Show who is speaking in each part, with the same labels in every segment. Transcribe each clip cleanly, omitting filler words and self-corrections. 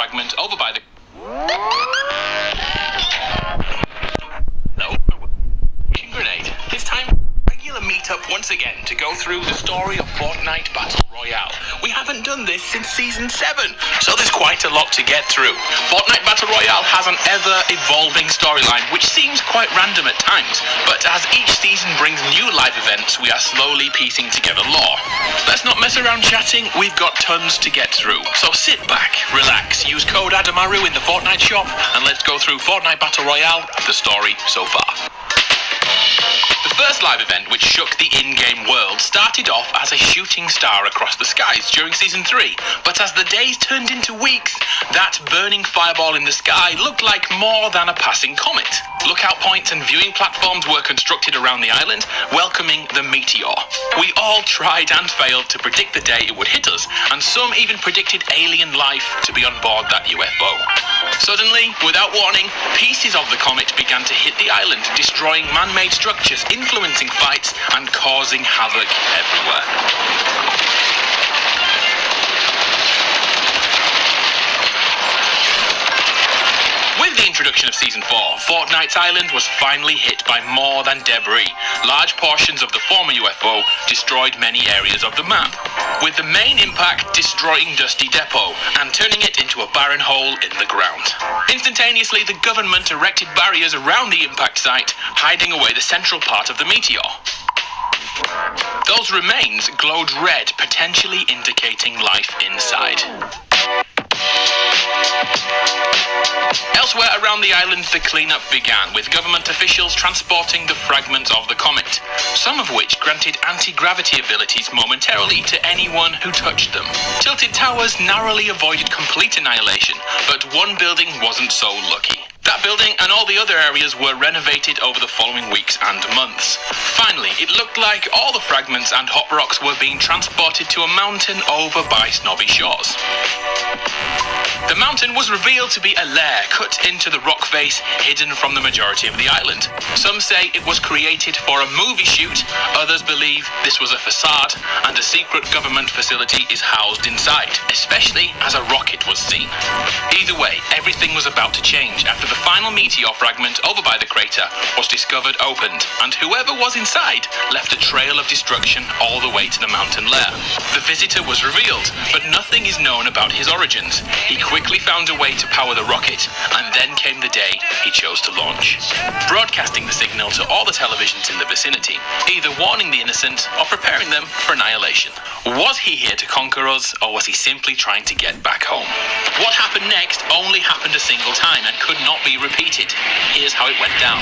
Speaker 1: fragment over by the... No. Grenade. It's time for a regular meet-up once again to go through the story of Fortnite Battle Royale. We haven't done this since Season 7, so there's quite a lot to get through. Fortnite Battle Royale has an ever-evolving storyline, which seems quite random at times, but as each season brings new live events, we are slowly piecing together lore. Let's not mess around chatting, we've got tons to get through. So sit back, relax, use code ADAMARU in the Fortnite shop, and let's go through Fortnite Battle Royale, the story so far. The first live event, which shook the in-game world, started off as a shooting star across the skies during Season 3, but as the days turned into weeks, that burning fireball in the sky looked like more than a passing comet. Lookout points and viewing platforms were constructed around the island, welcoming the meteor. We all tried and failed to predict the day it would hit us, and some even predicted alien life to be on board that UFO. Suddenly, without warning, pieces of the comet began to hit the island, destroying man-made structures, influencing fights, and causing havoc everywhere. With the introduction of Season 4, Fortnite's island was finally hit by more than debris. Large portions of the former UFO destroyed many areas of the map, with the main impact destroying Dusty Depot and turning it into a barren hole in the ground. Instantaneously, the government erected barriers around the impact site, hiding away the central part of the meteor. Those remains glowed red, potentially indicating life inside. Elsewhere around the island, the cleanup began, with government officials transporting the fragments of the comet, some of which granted anti-gravity abilities momentarily to anyone who touched them. Tilted Towers narrowly avoided complete annihilation, but one building wasn't so lucky. That building and all the other areas were renovated over the following weeks and months. Finally, it looked like all the fragments and hot rocks were being transported to a mountain over by Snobby Shores. The mountain was revealed to be a lair cut into the rock face, hidden from the majority of the island. Some say it was created for a movie shoot, others believe this was a facade and a secret government facility is housed inside, especially as a rocket was seen. Either way, everything was about to change after the final meteor fragment over by the crater was discovered opened, and whoever was inside left a trail of destruction all the way to the mountain lair. The visitor was revealed, but nothing is known about his origins. He quickly found a way to power the rocket, and then came the day he chose to launch, broadcasting the signal to all the televisions in the vicinity, either warning the innocent or preparing them for annihilation. Was he here to conquer us, or was he simply trying to get back home? What happened next only happened a single time and could not be repeated. Here's how it went down.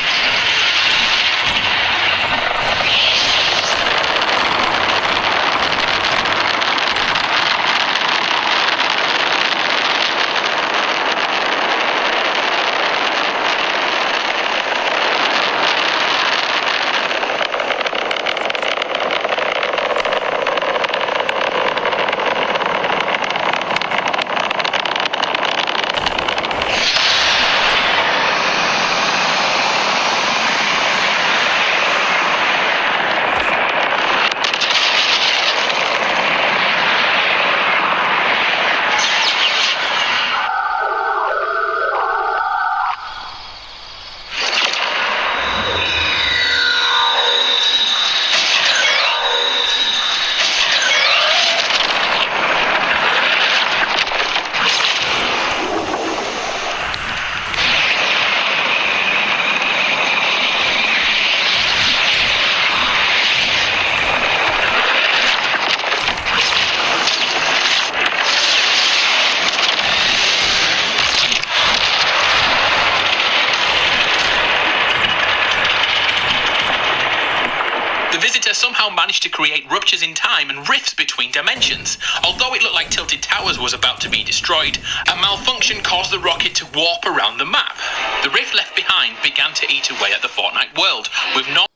Speaker 1: Somehow managed to create ruptures in time and rifts between dimensions. Although it looked like Tilted Towers was about to be destroyed, a malfunction caused the rocket to warp around the map. The rift left behind began to eat away at the Fortnite world, with no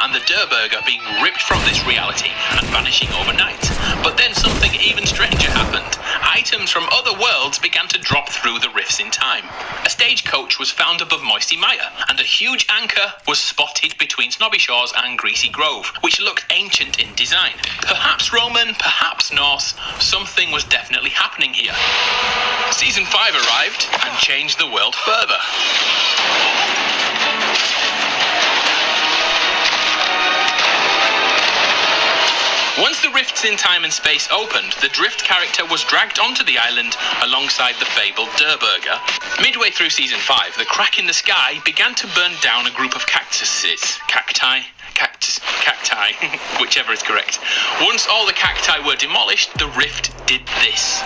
Speaker 1: and the Durburger being ripped from this reality and vanishing overnight. But then something even stranger happened. Items from other worlds began to drop through the rifts in time. A stagecoach was found above Moisty Mire, and a huge anchor was spotted between Snobby Shores and Greasy Grove, which looked ancient in design. Perhaps Roman, perhaps Norse, something was definitely happening here. Season 5 arrived and changed the world further. Once the rifts in time and space opened, the Drift character was dragged onto the island alongside the fabled Durburger. Midway through Season 5, the crack in the sky began to burn down a group of cacti, whichever is correct. Once all the cacti were demolished, the rift did this.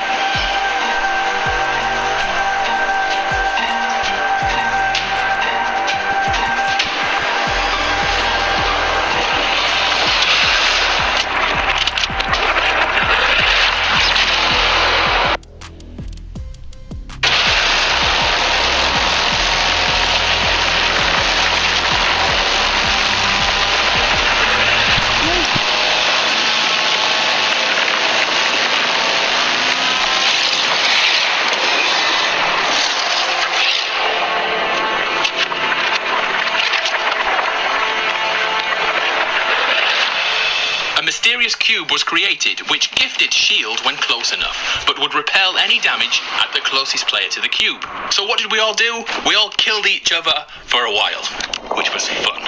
Speaker 1: Mysterious cube was created which gifted shield when close enough, but would repel any damage at the closest player to the cube. So what did we all do? We all killed each other for a while, which was fun.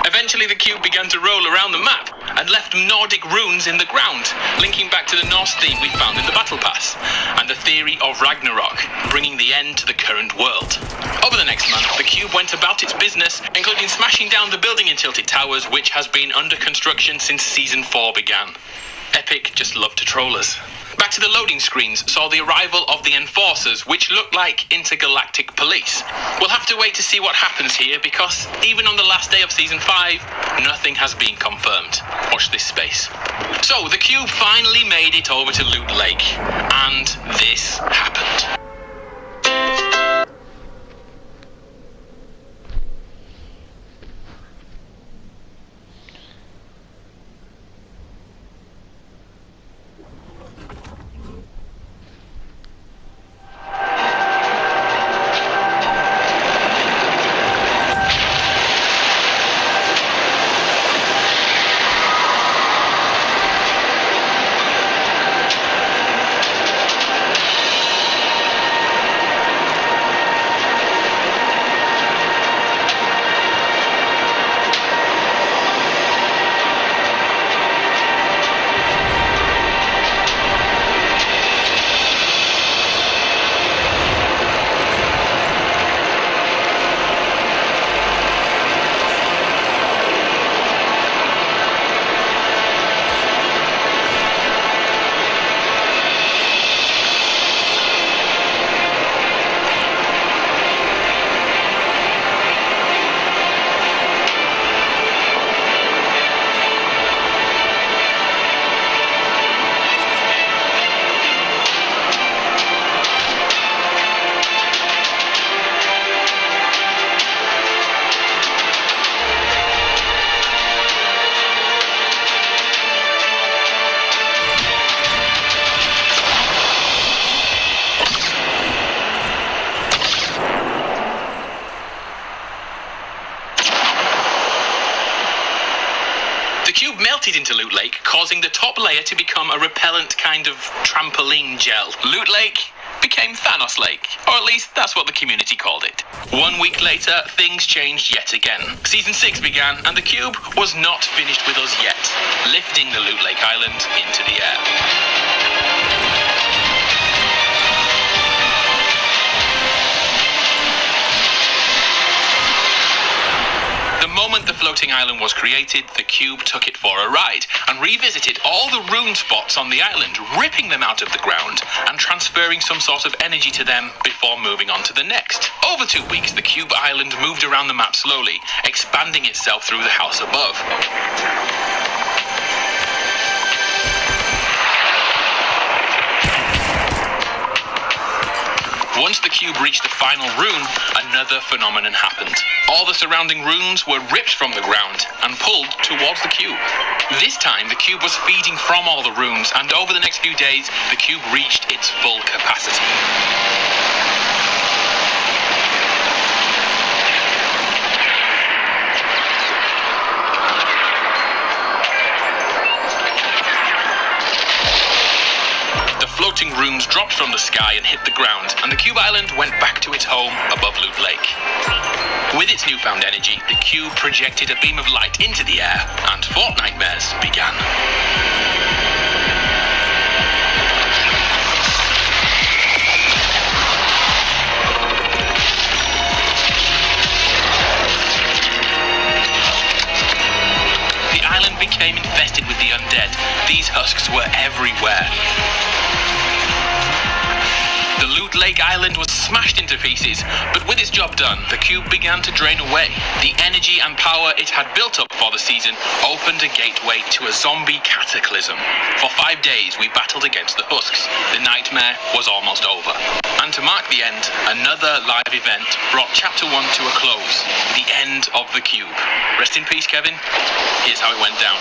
Speaker 1: Eventually the cube began to roll around the map and left Nordic runes in the ground, linking back to the Norse theme we found in the Battle Pass, and the theory of Ragnarok, bringing the end to the current world. Over the next month, the cube went about its business, including smashing down the building in Tilted Towers, which has been under construction since Season 4 began. Epic just loved to troll us. Back to the loading screens saw the arrival of the Enforcers, which looked like intergalactic police. We'll have to wait to see what happens here, because even on the last day of Season 5, nothing has been confirmed. Watch this space. So, the cube finally made it over to Loot Lake, and this happened. cube melted into Loot Lake, causing the top layer to become a repellent kind of trampoline gel. Loot Lake became Thanos Lake, or at least that's what the community called it. 1 week later, things changed yet again. Season 6 began, and the cube was not finished with us yet, lifting the Loot Lake Island into the air. The moment the floating island was created, the cube took it for a ride and revisited all the rune spots on the island, ripping them out of the ground and transferring some sort of energy to them before moving on to the next. Over 2 weeks, the cube island moved around the map slowly, expanding itself through the house above. Once the cube reached the final rune, another phenomenon happened. All the surrounding runes were ripped from the ground and pulled towards the cube. This time, the cube was feeding from all the runes, and over the next few days, the cube reached its full capacity. The floating rooms dropped from the sky and hit the ground, and the Cube Island went back to its home above Loot Lake. With its newfound energy, the Cube projected a beam of light into the air, and Fortnitemares began. The island became infested with the undead. These husks were everywhere. The Loot Lake Island was smashed into pieces, but with its job done, the Cube began to drain away. The energy and power it had built up for the season opened a gateway to a zombie cataclysm. For 5 days, we battled against the husks. The nightmare was almost over. And to mark the end, another live event brought Chapter 1 to a close. The end of the Cube. Rest in peace, Kevin. Here's how it went down.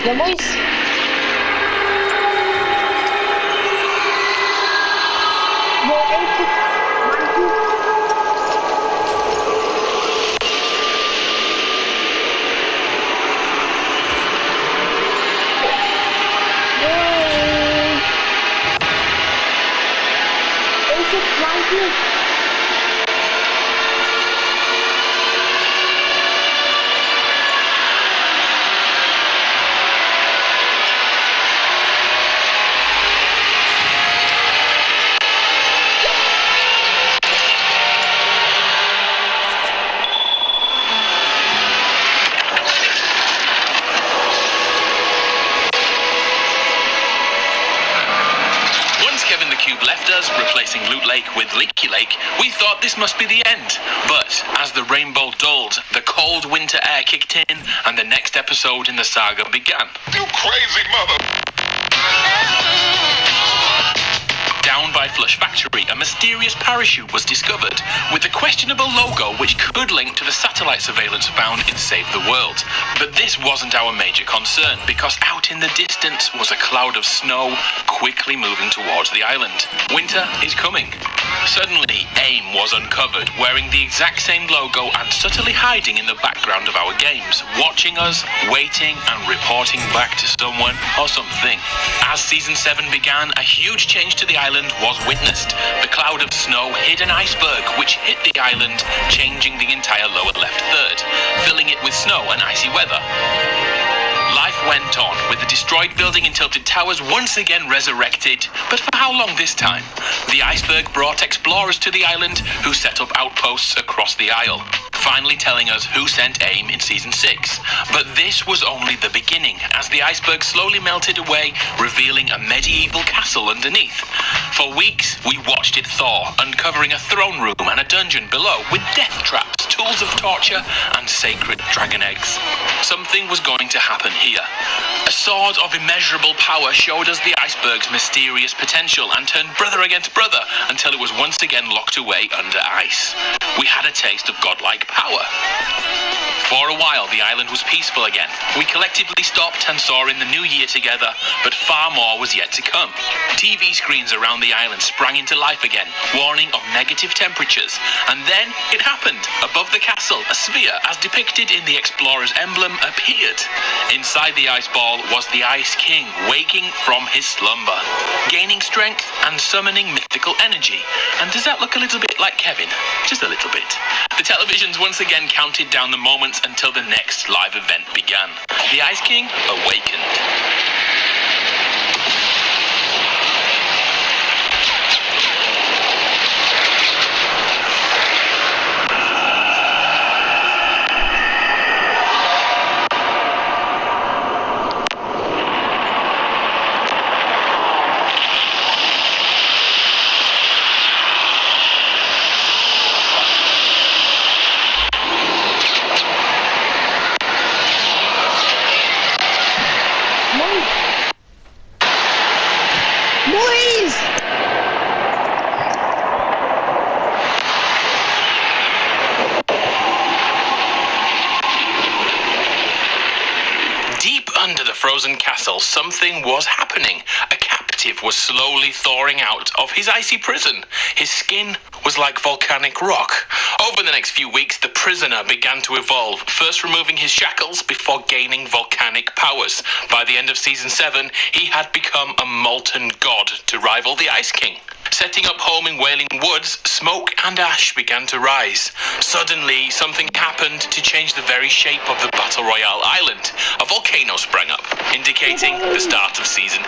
Speaker 2: Ya boys.
Speaker 1: Left us, replacing Loot Lake with Leaky Lake, we thought this must be the end. But as the rainbow dulled, the cold winter air kicked in, and the next episode in the saga began.
Speaker 3: You crazy mother...
Speaker 1: Down by Flush Factory, a mysterious parachute was discovered, with a questionable logo which could link to the satellite surveillance found in Save the World. But this wasn't our major concern, because out in the distance was a cloud of snow quickly moving towards the island. Winter is coming. Suddenly, AIM was uncovered, wearing the exact same logo and subtly hiding in the background of our games, watching us, waiting and reporting back to someone or something. As Season 7 began, a huge change to the island was witnessed. The cloud of snow hid an iceberg which hit the island, changing the entire lower left third, filling it with snow and icy weather. Life went on, with the destroyed building in Tilted Towers once again resurrected, but for how long this time? The iceberg brought explorers to the island who set up outposts across the isle, finally telling us who sent AIM in Season 6. But this was only the beginning, as the iceberg slowly melted away, revealing a medieval castle underneath. For weeks, we watched it thaw, uncovering a throne room and a dungeon below with death traps, tools of torture, and sacred dragon eggs. Something was going to happen here. A sword of immeasurable power showed us the iceberg's mysterious potential and turned brother against brother until it was once again locked away under ice. We had a taste of godlike power. For a while, the island was peaceful again. We collectively stopped and saw in the new year together, but far more was yet to come. TV screens around the the island sprang into life again, warning of negative temperatures. And then it happened. Above the castle, a sphere, as depicted in the explorer's emblem, appeared. Inside the ice ball was the Ice King, waking from his slumber, gaining strength and summoning mythical energy. And does that look a little bit like Kevin? Just a little bit. The televisions once again counted down the moments until the next live event began. The Ice King awakened.
Speaker 2: Boys!
Speaker 1: Deep under the frozen castle, something was happening. A captive was slowly thawing out of his icy prison. His skin was like volcanic rock. Over the next few weeks, the prisoner began to evolve, first removing his shackles before gaining volcanic powers. By the end of Season 7, he had become a molten god to rival the Ice King. Setting up home in Wailing Woods, smoke and ash began to rise. Suddenly, something happened to change the very shape of the Battle Royale island. A volcano sprang up, indicating the start of Season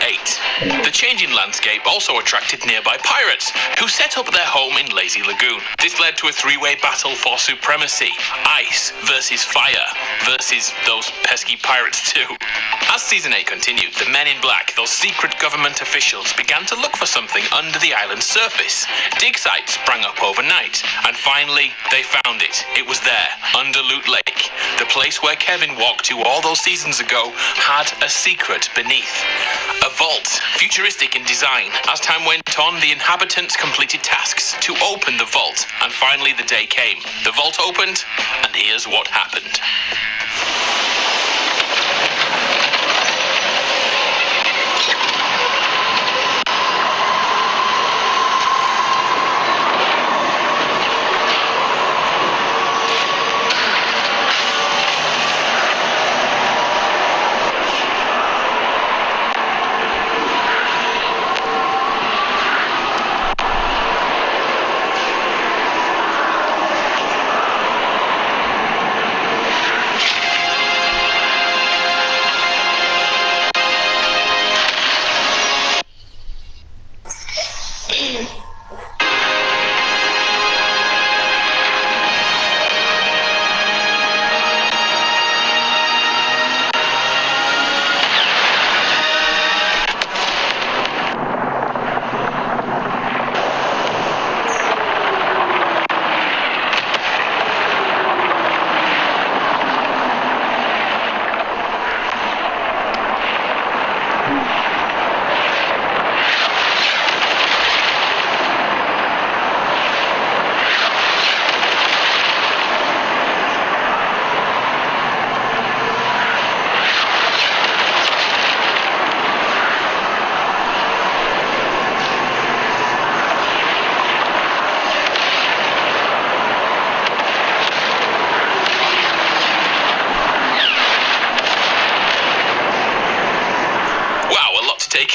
Speaker 1: 8. The changing landscape also attracted nearby pirates, who set up their home in Lazy Lagoon. This led to a three-way battle for supremacy. Ice versus fire versus those pesky pirates too. As Season 8 continued, the Men in Black, those secret government officials, began to look for something under the island's surface. Dig sites sprang up overnight, and finally, they found it. It was there, under Loot Lake. The place where Kevin walked to all those seasons ago had a secret beneath. A vault, futuristic in design. As time went on, the inhabitants completed tasks to open the vault, and finally the day came. The vault opened, and here's what happened.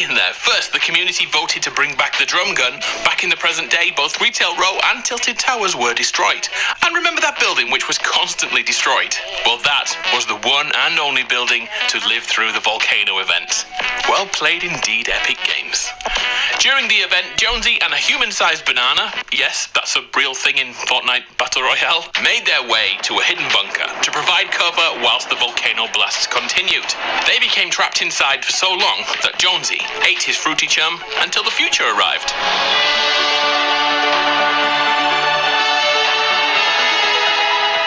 Speaker 1: In there. First, the community voted to bring back the drum gun. Back in the present day, both Retail Row and Tilted Towers were destroyed. And remember that building which was constantly destroyed? Well, that was the one and only building to live through the volcano event. Well played indeed, Epic Games. During the event, Jonesy and a human-sized banana, yes, that's a real thing in Fortnite Battle Royale, made their way to a hidden bunker to provide cover whilst the volcano blasts continued. They became trapped inside for so long that Jonesy ate his fruity chum until the future arrived.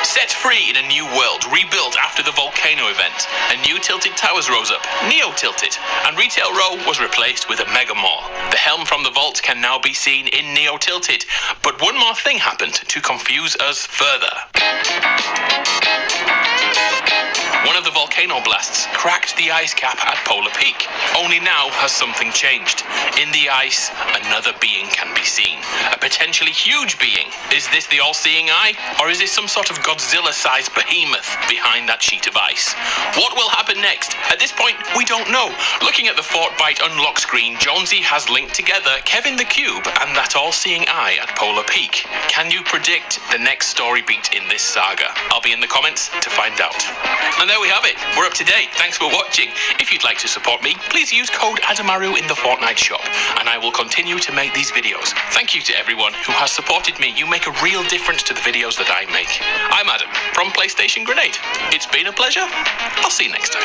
Speaker 1: Set free in a new world, rebuilt after the volcano event, a new Tilted Towers rose up, Neo-Tilted, and Retail Row was replaced with a Mega Mall. The helm from the vault can now be seen in Neo-Tilted, but one more thing happened to confuse us further. One of the volcano blasts cracked the ice cap at Polar Peak. Only now has something changed. In the ice, another being can be seen. A potentially huge being. Is this the all-seeing eye? Or is this some sort of Godzilla-sized behemoth behind that sheet of ice? What will happen next? At this point, we don't know. Looking at the Fortnite unlock screen, Jonesy has linked together Kevin the Cube and that all-seeing eye at Polar Peak. Can you predict the next story beat in this saga? I'll be in the comments to find out. And there we have it. We're up to date. Thanks for watching. If you'd like to support me, please use code Adamaru in the Fortnite shop, and I will continue to make these videos. Thank you to everyone who has supported me. You make a real difference to the videos that I make. I'm Adam from PlayStation Grenade. It's been a pleasure. I'll see you next time.